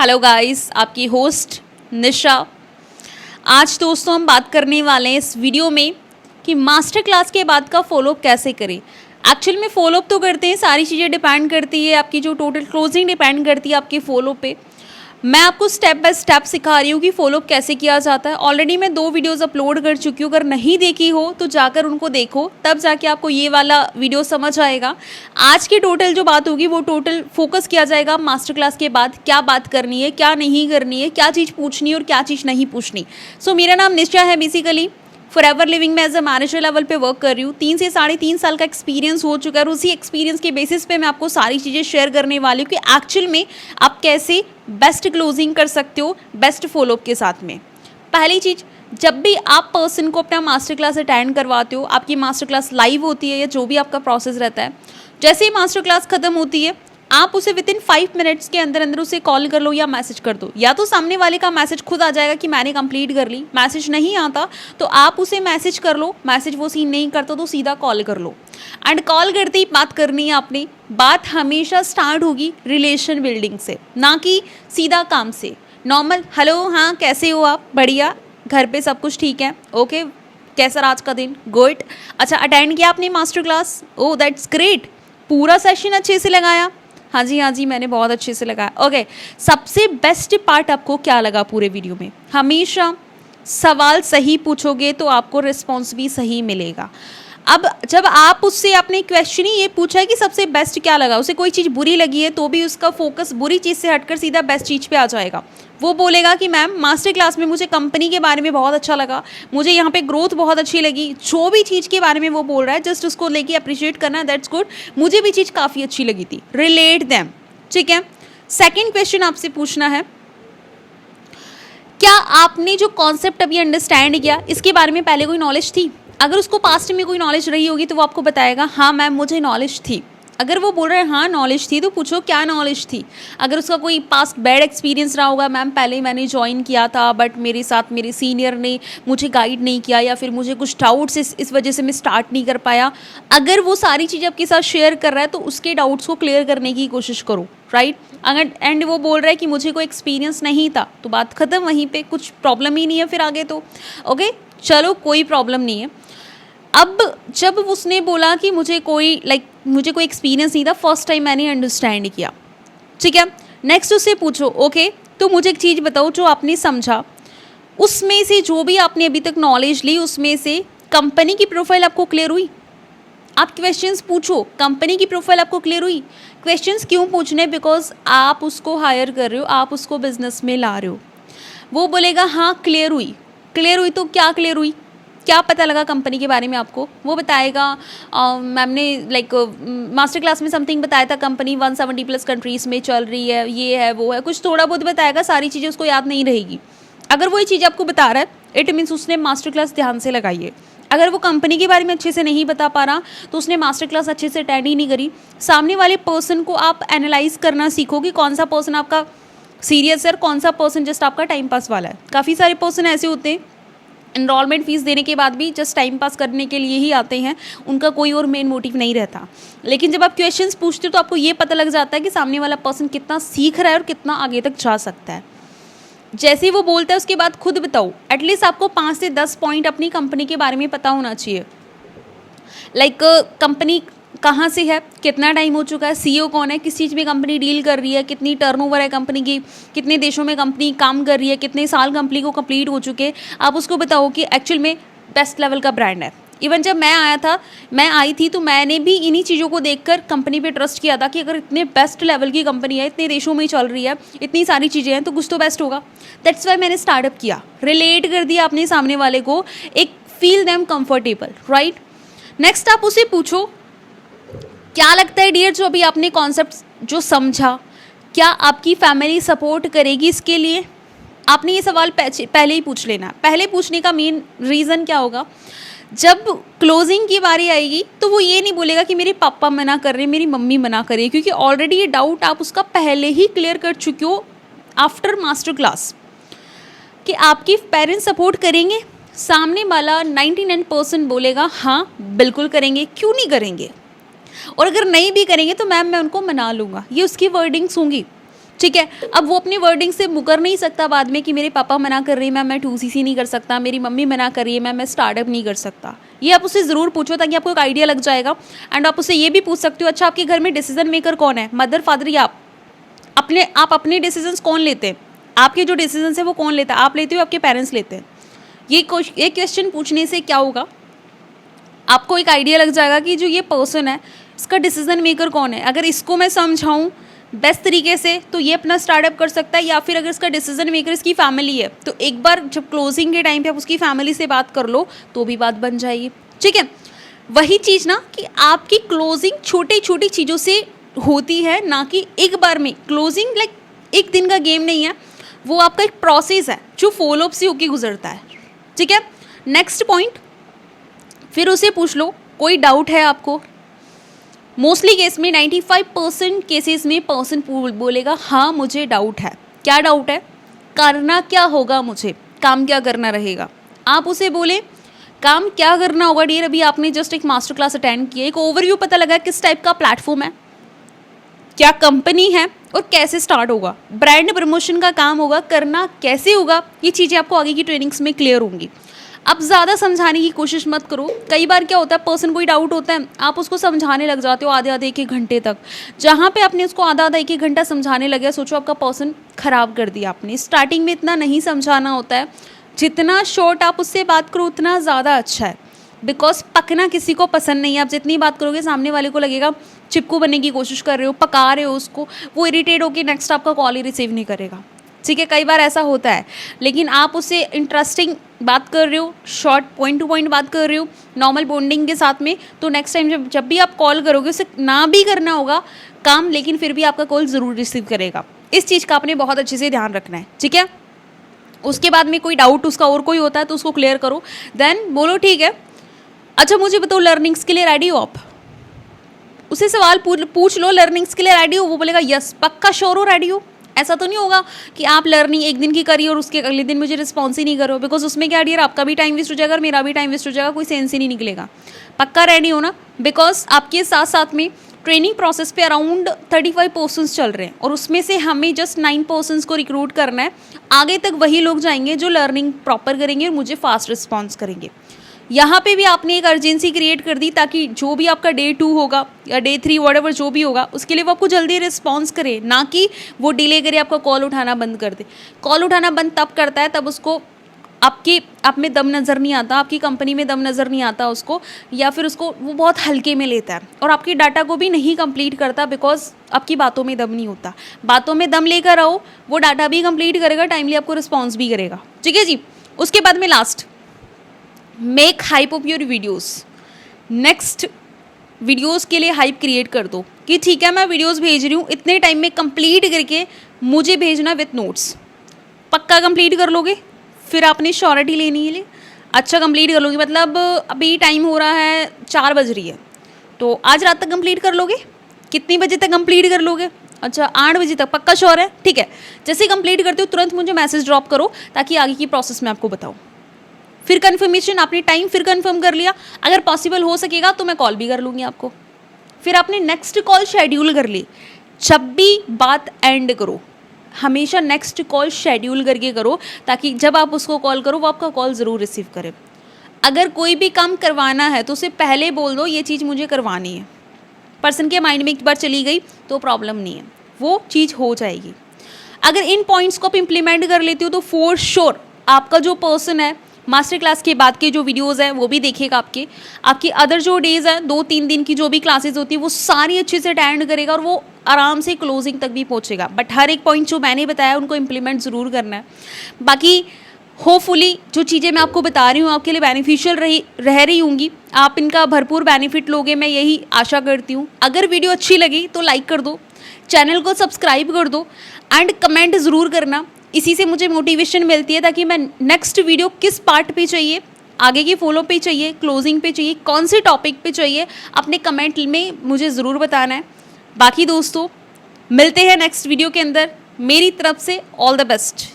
Hello guys, आपकी host निशा। आज दोस्तों हम बात करने वाले हैं इस वीडियो में कि मास्टर क्लास के बाद का फॉलोअप कैसे करें। एक्चुअल में फॉलोअप तो करते हैं, सारी चीज़ें डिपेंड करती है, आपकी जो टोटल क्लोजिंग डिपेंड करती है आपके फॉलोअप पे। मैं आपको स्टेप बाय स्टेप सिखा रही हूँ कि फॉलोअप कैसे किया जाता है। ऑलरेडी मैं 2 वीडियोस अपलोड कर चुकी हूँ, अगर नहीं देखी हो तो जाकर उनको देखो, तब जाके आपको ये वाला वीडियो समझ आएगा। आज की टोटल जो बात होगी वो टोटल फोकस किया जाएगा मास्टर क्लास के बाद क्या बात करनी है, क्या नहीं करनी है, क्या चीज़ पूछनी है और क्या चीज़ नहीं पूछनी। सो मेरा नाम निशा है। बेसिकली फॉरएवर लिविंग में एज अ मैनेजर लेवल पे वर्क कर रही हूँ। 3 से 3.5 साल का एक्सपीरियंस हो चुका है और उसी एक्सपीरियंस के बेसिस पे मैं आपको सारी चीज़ें शेयर करने वाली हूँ कि एक्चुअल में आप कैसे बेस्ट क्लोजिंग कर सकते हो बेस्ट फॉलोअप के साथ में। पहली चीज़, जब भी आप पर्सन को अपना मास्टर क्लास अटेंड करवाते हो, आपकी मास्टर क्लास लाइव होती है या जो भी आपका प्रोसेस रहता है, जैसे ही मास्टर क्लास खत्म होती है आप उसे विदिन 5 मिनट्स के अंदर अंदर उसे कॉल कर लो या मैसेज कर दो। या तो सामने वाले का मैसेज खुद आ जाएगा कि मैंने कंप्लीट कर ली, मैसेज नहीं आता तो आप उसे मैसेज कर लो, मैसेज वो सीन नहीं करता तो सीधा कॉल कर लो। एंड कॉल करते ही बात करनी है आपने। बात हमेशा स्टार्ट होगी रिलेशन बिल्डिंग से, ना कि सीधा काम से। नॉर्मल हेलो, हाँ कैसे हो आप, बढ़िया, घर पे सब कुछ ठीक है, ओके, कैसा रहा आज का दिन, गुड, अच्छा अटेंड किया आपने master class, oh that's great, पूरा सेशन अच्छे से लगाया, हाँ जी मैंने बहुत अच्छे से लगाया, ओके। सबसे बेस्ट पार्ट आपको क्या लगा पूरे वीडियो में? हमेशा सवाल सही पूछोगे तो आपको रिस्पॉन्स भी सही मिलेगा। अब जब आप उससे आपने क्वेश्चन ही ये पूछा है कि सबसे बेस्ट क्या लगा, उसे कोई चीज़ बुरी लगी है तो भी उसका फोकस बुरी चीज़ से हटकर सीधा बेस्ट चीज़ पे आ जाएगा। वो बोलेगा कि मैम मास्टर क्लास में मुझे कंपनी के बारे में बहुत अच्छा लगा, मुझे यहाँ पे ग्रोथ बहुत अच्छी लगी, जो भी चीज़ के बारे में वो बोल रहा है जस्ट उसको लेके अप्रिशिएट करना, दैट्स गुड, मुझे भी चीज़ काफ़ी अच्छी लगी थी, रिलेट देम, ठीक है। सेकेंड क्वेश्चन आपसे पूछना है, क्या आपने जो कॉन्सेप्ट अभी अंडरस्टैंड किया इसके बारे में पहले कोई नॉलेज थी? अगर उसको पास्ट में कोई नॉलेज रही होगी तो वो आपको बताएगा हाँ मैम मुझे नॉलेज थी। अगर वो बोल रहा है हाँ नॉलेज थी तो पूछो क्या नॉलेज थी। अगर उसका कोई पास्ट बैड एक्सपीरियंस रहा होगा, मैम पहले मैंने ज्वाइन किया था बट मेरे साथ मेरे सीनियर ने मुझे गाइड नहीं किया या फिर मुझे कुछ डाउट्स इस वजह से मैं स्टार्ट नहीं कर पाया। अगर वो सारी चीज़ें आपके साथ शेयर कर रहा है तो उसके डाउट्स को क्लियर करने की कोशिश करो, राइट। अगर एंड वो बोल रहा है कि मुझे कोई एक्सपीरियंस नहीं था तो बात ख़त्म, वहीं पे कुछ प्रॉब्लम ही नहीं है फिर आगे तो, ओके चलो कोई प्रॉब्लम नहीं है। अब जब उसने बोला कि मुझे कोई एक्सपीरियंस नहीं था, फर्स्ट टाइम मैंने अंडरस्टैंड किया, ठीक है, नेक्स्ट उससे पूछो ओके तो मुझे एक चीज़ बताओ जो आपने समझा उसमें से, जो भी आपने अभी तक नॉलेज ली उसमें से कंपनी की प्रोफाइल आपको क्लियर हुई? आप क्वेश्चंस पूछो, कंपनी की प्रोफाइल आपको क्लियर हुई? क्वेश्चंस क्यों पूछने? बिकॉज आप उसको हायर कर रहे हो, आप उसको बिजनेस में ला रहे हो। वो बोलेगा हाँ क्लियर हुई। क्लियर हुई तो क्या क्लियर हुई, क्या पता लगा कंपनी के बारे में आपको? वो बताएगा मैम ने मास्टर क्लास में समथिंग बताया था, कंपनी 170+ कंट्रीज़ में चल रही है, ये है वो है, कुछ थोड़ा बहुत बताएगा, सारी चीज़ें उसको याद नहीं रहेगी। अगर वो ये चीज़ आपको बता रहा है इट मीन्स उसने मास्टर क्लास ध्यान से लगाई है। अगर वो कंपनी के बारे में अच्छे से नहीं बता पा रहा तो उसने मास्टर क्लास अच्छे से अटेंड ही नहीं करी। सामने वाले पर्सन को आप एनालाइज करना सीखो कि कौन सा पर्सन आपका सीरियस है और कौन सा पर्सन जस्ट आपका टाइम पास वाला है। काफ़ी सारे पर्सन ऐसे होते हैं इनरोलमेंट फ़ीस देने के बाद भी जस्ट टाइम पास करने के लिए ही आते हैं, उनका कोई और मेन मोटिव नहीं रहता। लेकिन जब आप क्वेश्चंस पूछते हो तो आपको ये पता लग जाता है कि सामने वाला पर्सन कितना सीख रहा है और कितना आगे तक जा सकता है। जैसे ही वो बोलता है उसके बाद खुद बताओ, एटलीस्ट आपको 5 से 10 पॉइंट अपनी कंपनी के बारे में पता होना चाहिए। कंपनी कहाँ से है, कितना टाइम हो चुका है, सीईओ कौन है, किस चीज़ में कंपनी डील कर रही है, कितनी टर्नओवर है कंपनी की, कितने देशों में कंपनी काम कर रही है, कितने साल कंपनी को कंप्लीट हो चुके। आप उसको बताओ कि एक्चुअल में बेस्ट लेवल का ब्रांड है। इवन जब मैं आई थी तो मैंने भी इन्हीं चीज़ों को देखकर कंपनी पे ट्रस्ट किया था कि अगर इतने बेस्ट लेवल की कंपनी है, इतने देशों में चल रही है, इतनी सारी चीज़ें हैं तो कुछ तो बेस्ट होगा। दैट्स वाई मैंने स्टार्टअप किया, रिलेट कर दिया अपने सामने वाले को, एक feel them comfortable, right. Next आप उसे पूछो क्या लगता है डियर, जो अभी आपने कॉन्सेप्ट जो समझा, क्या आपकी फैमिली सपोर्ट करेगी इसके लिए? आपने ये सवाल पहले ही पूछ लेना। पहले पूछने का मेन रीज़न क्या होगा, जब क्लोजिंग की बारी आएगी तो वो ये नहीं बोलेगा कि मेरे पापा मना कर रहे हैं, मेरी मम्मी मना कर रही है, क्योंकि ऑलरेडी ये डाउट आप उसका पहले ही क्लियर कर चुके हो आफ्टर मास्टर क्लास कि आपके पेरेंट्स सपोर्ट करेंगे। सामने वाला 99% बोलेगा हाँ बिल्कुल करेंगे, क्यों नहीं करेंगे, और अगर नहीं भी करेंगे तो मैम मैं उनको मना लूँगा, ये उसकी वर्डिंग्स होंगी। ठीक है। अब वो अपनी वर्डिंग से मुकर नहीं सकता बाद में कि मेरे पापा मना कर रही है मैम मैं 2cc नहीं कर सकता, मेरी मम्मी मना कर रही है मैम मैं स्टार्टअप नहीं कर सकता। ये आप उससे ज़रूर पूछो ताकि आपको एक आइडिया लग जाएगा। एंड आप उससे ये भी पूछ सकते हो, अच्छा आपके घर में डिसीजन मेकर कौन है, मदर, फादर या आप अपने डिसीजंस कौन लेते हैं, आपके जो डिसीजंस है वो कौन लेता है, आप लेते हो आपके पेरेंट्स लेते हैं। ये क्वेश्चन पूछने से क्या होगा, आपको एक आइडिया लग जाएगा कि जो ये पर्सन है इसका डिसीजन मेकर कौन है। अगर इसको मैं समझाऊँ बेस्ट तरीके से तो ये अपना स्टार्टअप कर सकता है, या फिर अगर इसका डिसीजन मेकर इसकी फैमिली है तो एक बार जब क्लोजिंग के टाइम पे आप उसकी फैमिली से बात कर लो तो भी बात बन जाएगी। ठीक है, वही चीज़ ना कि आपकी क्लोजिंग छोटी छोटी चीज़ों से होती है, ना कि एक बार में। क्लोजिंग लाइक एक दिन का गेम नहीं है, वो आपका एक प्रोसेस है जो फॉलोअप से होकर गुजरता है। ठीक है, नेक्स्ट पॉइंट, फिर उसे पूछ लो कोई डाउट है आपको। मोस्टली केस में 95% केसेस में पर्सन बोलेगा हाँ मुझे डाउट है। क्या डाउट है, करना क्या होगा, मुझे काम क्या करना रहेगा। आप उसे बोले काम क्या करना होगा डियर, अभी आपने जस्ट एक मास्टर क्लास अटेंड किया, एक ओवरव्यू पता लगा किस टाइप का प्लेटफॉर्म है, क्या कंपनी है और कैसे स्टार्ट होगा, ब्रांड प्रमोशन का काम होगा, करना कैसे होगा, ये चीज़ें आपको आगे की ट्रेनिंग्स में क्लियर होंगी। अब ज़्यादा समझाने की कोशिश मत करो। कई बार क्या होता है, पर्सन कोई डाउट होता है, आप उसको समझाने लग जाते हो आधे आधे एक घंटे तक। जहाँ पे आपने उसको आधा आधा एक घंटा समझाने लगे, सोचो आपका पर्सन ख़राब कर दिया आपने। स्टार्टिंग में इतना नहीं समझाना होता है, जितना शॉर्ट आप उससे बात करो उतना ज़्यादा अच्छा है। बिकॉज पकना किसी को पसंद नहीं है। आप जितनी बात करोगे सामने वाले को लगेगा चिपकू बनने की कोशिश कर रहे हो, पका रहे हो उसको, वो इरिटेट होकर नेक्स्ट आपका कॉल ही रिसीव नहीं करेगा। ठीक है, कई बार ऐसा होता है, लेकिन आप उससे इंटरेस्टिंग बात कर रहे हो, शॉर्ट पॉइंट टू पॉइंट बात कर रहे हो, नॉर्मल बॉन्डिंग के साथ में, तो नेक्स्ट टाइम जब भी आप कॉल करोगे उसे ना भी करना होगा काम, लेकिन फिर भी आपका कॉल ज़रूर रिसीव करेगा। इस चीज़ का आपने बहुत अच्छे से ध्यान रखना है। ठीक है, उसके बाद में कोई डाउट उसका और कोई होता है तो उसको क्लियर करो, देन बोलो ठीक है अच्छा मुझे बताओ लर्निंग्स के लिए रेडी हो आप। उसे सवाल पूछ लो लर्निंग्स के लिए रेडी हो, वो बोलेगा यस, पक्का श्योर हो रेडी हो। ऐसा तो नहीं होगा कि आप लर्निंग एक दिन की करिए और उसके अगले दिन मुझे रिस्पॉन्स ही नहीं करो, बिकॉज उसमें क्या डियर आपका भी टाइम वेस्ट हो जाएगा और मेरा भी टाइम वेस्ट हो जाएगा, कोई सेंस ही नहीं निकलेगा। पक्का रेडी हो ना, बिकॉज आपके साथ साथ में ट्रेनिंग प्रोसेस पे अराउंड 35 पर्सन्स चल रहे हैं और उसमें से हमें जस्ट 9 पर्सन्स को रिक्रूट करना है। आगे तक वही लोग जाएंगे जो लर्निंग प्रॉपर करेंगे और मुझे फास्ट रिस्पॉन्स करेंगे। यहाँ पे भी आपने एक अर्जेंसी क्रिएट कर दी ताकि जो भी आपका डे 2 होगा या डे 3 व्हाटएवर जो भी होगा उसके लिए वो आपको जल्दी रिस्पॉन्स करे, ना कि वो डिले करे, आपका कॉल उठाना बंद कर दे। कॉल उठाना बंद तब करता है तब उसको आप में दम नज़र नहीं आता, आपकी कंपनी में दम नज़र नहीं आता उसको, या फिर उसको वो बहुत हल्के में लेता है और आपकी डाटा को भी नहीं कंप्लीट करता, बिकॉज आपकी बातों में दम नहीं होता। बातों में दम लेकर आओ, वो डाटा भी कंप्लीट करेगा, टाइमली आपको रिस्पॉन्स भी करेगा। ठीक है जी, उसके बाद में last, make hype of your videos. Next videos के लिए हाइप क्रिएट कर दो कि ठीक है मैं वीडियोज़ भेज रही हूँ, इतने टाइम में कंप्लीट करके मुझे भेजना विथ नोट्स। पक्का कंप्लीट कर लोगे, फिर आपने श्योरिटी लेनी है, अच्छा कंप्लीट कर लोगे, मतलब अभी टाइम हो रहा है 4 बज रही है तो आज रात तक कंप्लीट कर लोगे। कितनी बजे तक कंप्लीट कर लोगे, अच्छा 8 बजे तक, पक्का श्योर है। ठीक है, जैसे कंप्लीट करते हो तुरंत मुझे मैसेज ड्रॉप करो ताकि आगे की प्रोसेस मैं आपको बताऊँ। फिर कन्फर्मेशन, आपने टाइम फिर कन्फर्म कर लिया, अगर पॉसिबल हो सकेगा तो मैं कॉल भी कर लूँगी आपको। फिर आपने नेक्स्ट कॉल शेड्यूल कर ली। जब भी बात एंड करो हमेशा नेक्स्ट कॉल शेड्यूल करके करो ताकि जब आप उसको कॉल करो वो आपका कॉल ज़रूर रिसीव करे। अगर कोई भी काम करवाना है तो उसे पहले बोल दो ये चीज़ मुझे करवानी है। पर्सन के माइंड में एक बार चली गई तो प्रॉब्लम नहीं है, वो चीज़ हो जाएगी। अगर इन पॉइंट्स को आप इम्प्लीमेंट कर लेती हो तो फॉर श्योर आपका जो पर्सन है मास्टर क्लास के बाद के जो वीडियोस हैं वो भी देखेगा, आपकी अदर जो डेज़ हैं 2-3 दिन की जो भी क्लासेस होती है वो सारी अच्छे से अटेंड करेगा और वो आराम से क्लोजिंग तक भी पहुंचेगा। बट हर एक पॉइंट जो मैंने बताया उनको इम्प्लीमेंट ज़रूर करना है। बाकी होपफुली जो चीज़ें मैं आपको बता रही हूँ आपके लिए बेनिफिशियल रह रही होंगी, आप इनका भरपूर बेनिफिट लोगे, मैं यही आशा करती हूँ। अगर वीडियो अच्छी लगी तो लाइक कर दो, चैनल को सब्सक्राइब कर दो एंड कमेंट ज़रूर करना। इसी से मुझे मोटिवेशन मिलती है ताकि मैं नेक्स्ट वीडियो किस पार्ट पे चाहिए, आगे की फॉलो पे चाहिए, क्लोजिंग पे चाहिए, कौन से टॉपिक पे चाहिए, अपने कमेंट में मुझे ज़रूर बताना है। बाकी दोस्तों मिलते हैं नेक्स्ट वीडियो के अंदर। मेरी तरफ से ऑल द बेस्ट।